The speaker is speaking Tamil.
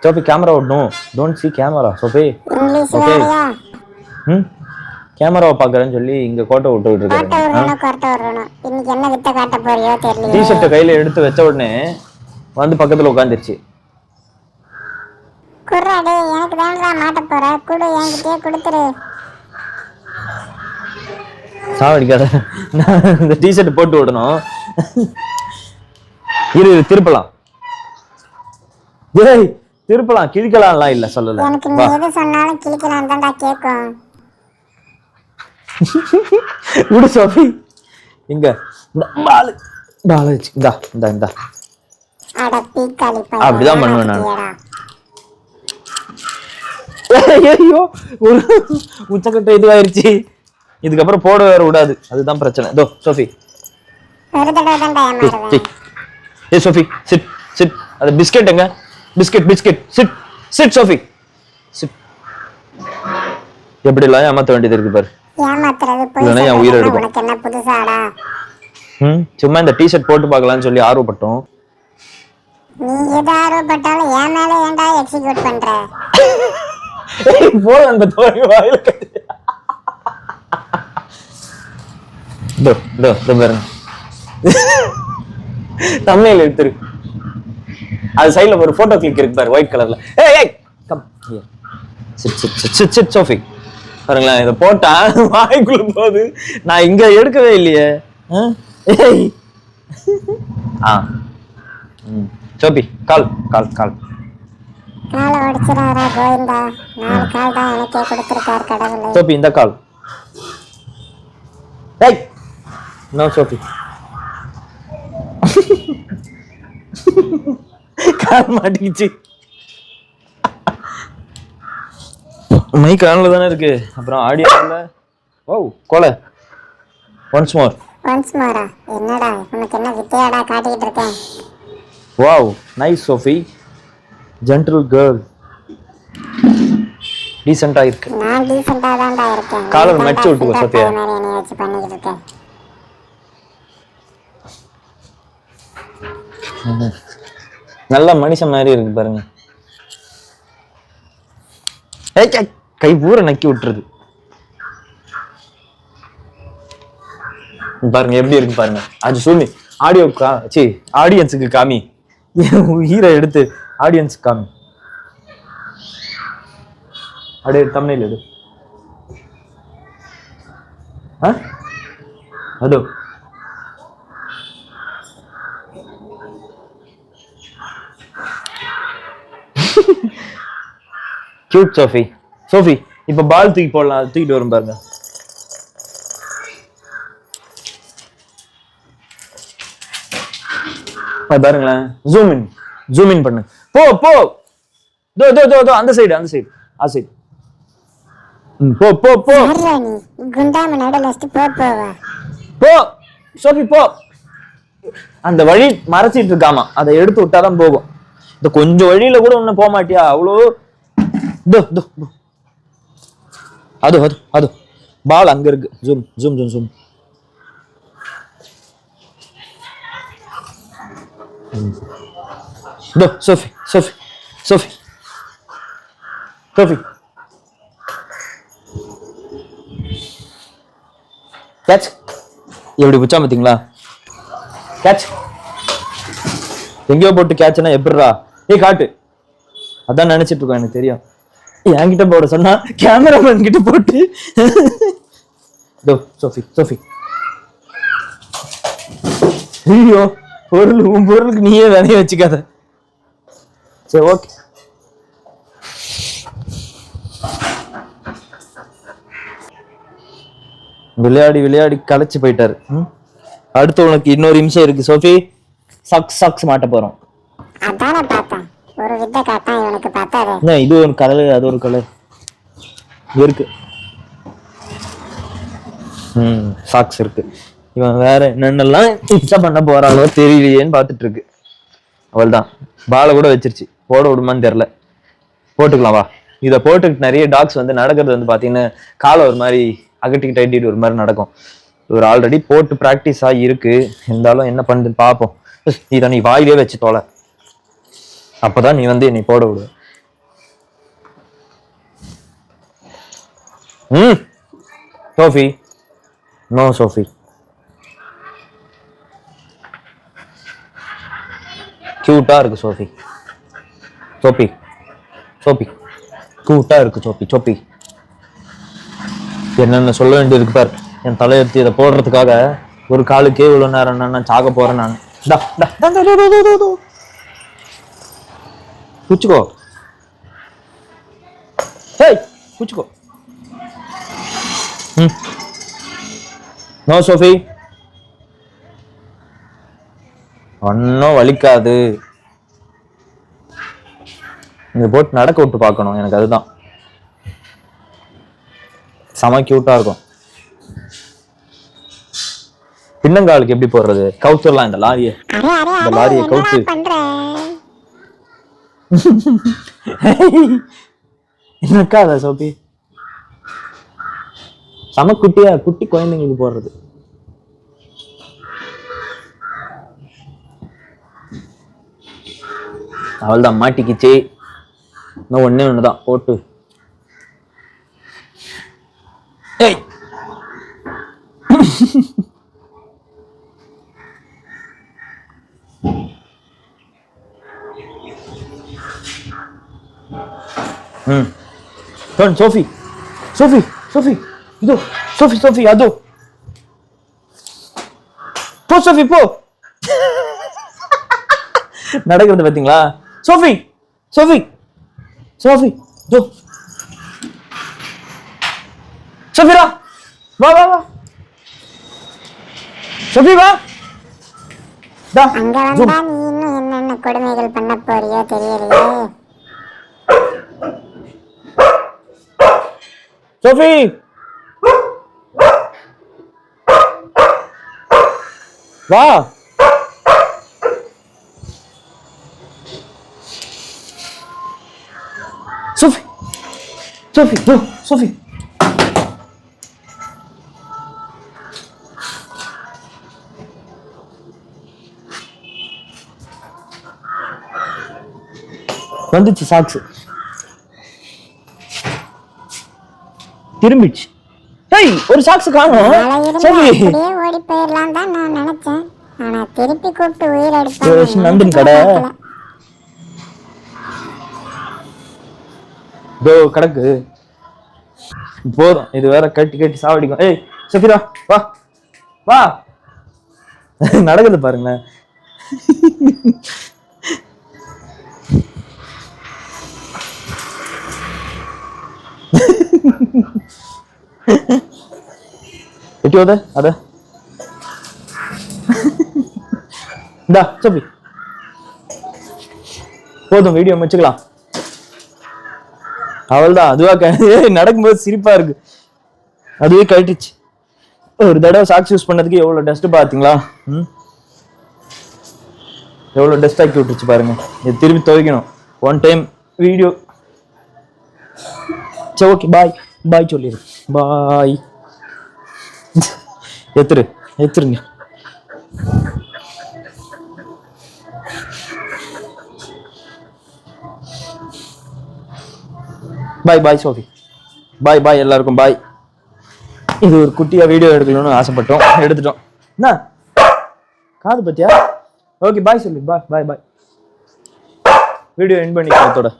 Sophie, camera out. No, don't see camera. Sophie. Okay. கேமராவை பாக்குறேன்னு சொல்லி இங்க கோட்டை விட்டு இருக்காரு. டிஷர்ட்டை கையில எடுத்து வச்ச உடனே வந்து பக்கத்துல உட்காந்துருச்சு. சாவடிக்காத, இந்த டிஷர்ட் போட்டு விடணும். இரு திருப்பலாம், திருப்பலாம், கிழிக்கலாம்லாம் இல்ல சொல்லல. விடு சோஃபி. இங்க பால் வச்சு இந்த அப்படிதான் பண்ணுவேன் நான். ஐயோ ஒரு உச்சக்கட்ட இதுவாயிருச்சு. இதுக்கப்புறம் போட வேற விடாது, அதுதான் பிரச்சனை. இதோ சோஃபி, ஏ சோஃபி சிட் சிட். அது பிஸ்கெட் எங்க? Biscuit biscuit. Sit sit Sophie sit. எப்படி எல்லாம் ஏமாத்த வேண்டியது இருக்கு பாரு. சும்மா இந்த டிஷர்ட் போட்டு பார்க்கலாம்னு சொல்லி ஆர்வப்பட்டோம். நீ எது ஆர்வப்பட்டாலும் என் மேல ஏன்டா எக்ஸிக்யூட் பண்ற? போற அந்த தோய் வாயில கட்டி. பாருங்க, தம்ப்நெயில் எடுத்துரு. அது சைடுல ஒரு போட்டோ கிளிக் இருக்கு பாரு, ஒயிட் கலர்ல. ஏய் come here. Sit sit sit sit Sophie. பாருங்களேன், இதை போட்டா வாய்க்குள்ள போகுது. நான் இங்க எடுக்கவே இல்லையே. சோபி கால் கால் கால். சோபி இந்த கால். நோ சோபி. கால் மாட்டிக்கிச்சு. மைக் ஆன்ல தானே இருக்கு, அப்புறம் ஆடியோ இல்ல. ஓ கோல. Once more. என்னடா உனக்கு என்ன வித்தையாடா காட்டிட்டு இருக்கேன்? Wow nice Sophie, gentle girl. டீசன்ட்டா இருக்கு. நான் டீசன்ட்டா தான்டா இருக்கேன். காலர் மச்சி விட்டுக்கோ சோஃபியா. என்ன வச்சு பண்ணிட்டு இருக்கேன்? நல்ல மனுஷன் மாதிரி இருக்கு பாருங்க. கை பூரா நக்கி விட்டுருது பாருங்க, எப்படி இருக்கு பாருங்க. அது சொல்லி ஆடியோ ஆடியன்ஸுக்கு காமி. ஹீரோ எடுத்து ஆடியன்ஸ் காமி. அப்படியே தம்ப்நெயில் எடு. அதோ கியூட் சோஃபி. சோஃபி இப்ப பால் தூக்கி போடலாம், தூக்கிட்டு வரும் பாருங்க. பாருங்களேன், ஜூம் இன் பண்ணு. போ போ, தோ தோ தோ தோ, அந்த சைடு அந்த சைடு ஆ சைடு. போ போ போ, குண்டாம நடுலஸ்ட் போ போ போ சோஃபி போ. அந்த வழி மறைச்சிட்டு இருக்காமா, அதை எடுத்து விட்டாதான் போகும். இந்த கொஞ்சம் வழியில கூட ஒண்ணு போக மாட்டியா? அவ்வளோ அது அது அது பால் அங்க இருக்கு. Zoom zoom zoom zoom. Sophie Sophie Sophie Sophie catch. எப்படி பிடிச்சா பாத்தீங்களா? கேட்ச் எங்கேயோ போட்டு கேட்ச்னா எப்படிரா? காட்டு. அதான் நினைச்சிட்டு இருக்கோம், எனக்கு தெரியும். என்கிட்ட போட சொன்னா கேமராமேன் கிட்ட போட்டு. சோஃபி சோஃபி ஐயோ, பொருளுக்கு நீயே வேலையை வச்சுக்காத. சரி ஓகே. விளையாடி விளையாடி களைச்சு போயிட்டாரு. அடுத்து உனக்கு இன்னொரு நிமிஷம் இருக்கு சோஃபி. சாக்ஸ் மாட்ட போறோம். அதானே பார்த்தேன், ஒரு வித்தை காட்டா இவனுக்கு பார்த்தாரு. இது ஒரு கலர், அது ஒரு கலர் இருக்கு. சாக்ஸ் இருக்கு. இவன் வேற என்னென்னலாம் இச்சா பண்ண போறாளோ தெரியலையேன்னு பாத்துட்டு இருக்கு. அவள்தான் பாலை கூட வச்சிருச்சு. போட விடுமான்னு தெரியல. போட்டுக்கலாம் வா. இதை போட்டுக்கிட்டு நிறைய டாக்ஸ் வந்து நடக்கிறது வந்து பாத்தீங்கன்னா காலை ஒரு மாதிரி அகட்டிக்கிட்டு அடிட்டு ஒரு மாதிரி நடக்கும். ஒரு ஆல்ரெடி போட்டு ப்ராக்டிஸ் ஆகி இருக்கு. இருந்தாலும் என்ன பண்ணுதுன்னு பார்ப்போம். இதை நீ வாயிலே வச்சு தோலை. அப்பதான் நீ வந்து என்னை போட விடு. Sophie, no Sophie. கியூட்டா இருக்கு சோஃபி. சோப்பி சோப்பி கியூட்டா இருக்கு சோப்பி. சோப்பி என்னென்ன சொல்ல வேண்டியிருக்கு பார். என் தலையெடுத்து இதை போடுறதுக்காக ஒரு காலுக்கே இவ்வளவு நேரம் நான் சாக போறேன். நான் குச்சிக்கோ, குச்சிக்கோ. நோ சோஃபி, ஒன்னும் வலிக்காது. இங்க போட்டு நடக்க விட்டு பார்க்கணும். எனக்கு அதுதான் செம கியூட்டா இருக்கும். பின்னங்காலுக்கு எப்படி போடுறது? கவுத்துடலாம் இந்த லாரியை. இந்த லாரியை கவுத்து. என்னக்கா அத சோபி? செம குட்டியா, குட்டி குழந்தைங்களுக்கு போடுறது. அவள்தான் மாட்டிக்கிச்சே. இன்னும் ஒண்ணே ஒண்ணுதான் போட்டு. ஏய் turn Sophie, Sophie, Sophie, இதோ Sophie, Sophie, அதோ போ Sophie, போ. நடக்கிறது பாத்தீங்களா? Sophie, Sophie, Sophie, இதோ Sophie, வா வா வா. Sophie, வா. டா அங்க வந்தா நீ இன்னும் என்னென்ன கொடுமைகள் பண்ண போறியோ தெரியலையே. Sophie, வா. Sophie, Sophie, no, Sophie. வந்துச்சு சாக்ஸ். திரும்பிச்சு. ஏய், ஒரு சாக்ஸ் காணோம். சரி, அப்படியே ஓடி போயிரலாம் தான் நான் நினைச்சேன். ஆனா திருப்பி கூப்பிட்டு உயிர் எடுப்பாங்க. நந்தன் கடை தோ கிடக்கு. போதும், இது வேற கட்டி கட்டி சாவடிக்கும். ஏய் சஃபிரா, வா வா. நடக்குது பாருங்க. எட்டியோத அத இந்தா சப்பி. போதும், வீடியோ முடிச்சுக்கலாம். அவள்தான் அதுவா நடக்கும்போது சிரிப்பா இருக்கு. அதுவே கழட்டுச்சு. ஒரு தடவை சாக்ஸ் யூஸ் பண்ணதுக்கு எவ்வளவு டஸ்ட் பாத்தீங்களா? எவ்வளவு டஸ்ட் ஆக்கி விட்டுருச்சு பாருங்க. இது திருப்பி துவைக்கணும். One time video. சரி, ஓகே, பாய் பாய் சொல்லிடு. பாய். எத்துருங்க. பாய் பாய் சோஃபி. பாய் பாய் எல்லாருக்கும் பாய். இது ஒரு குட்டியா வீடியோ எடுக்கணும்னு ஆசைப்பட்டோம், எடுத்துட்டோம். என்ன காது பத்தியா? ஓகே, பாய் சொல்லு. பாய் பாய் பாய். வீடியோ எண்ட் பண்ணிக்கலாம்.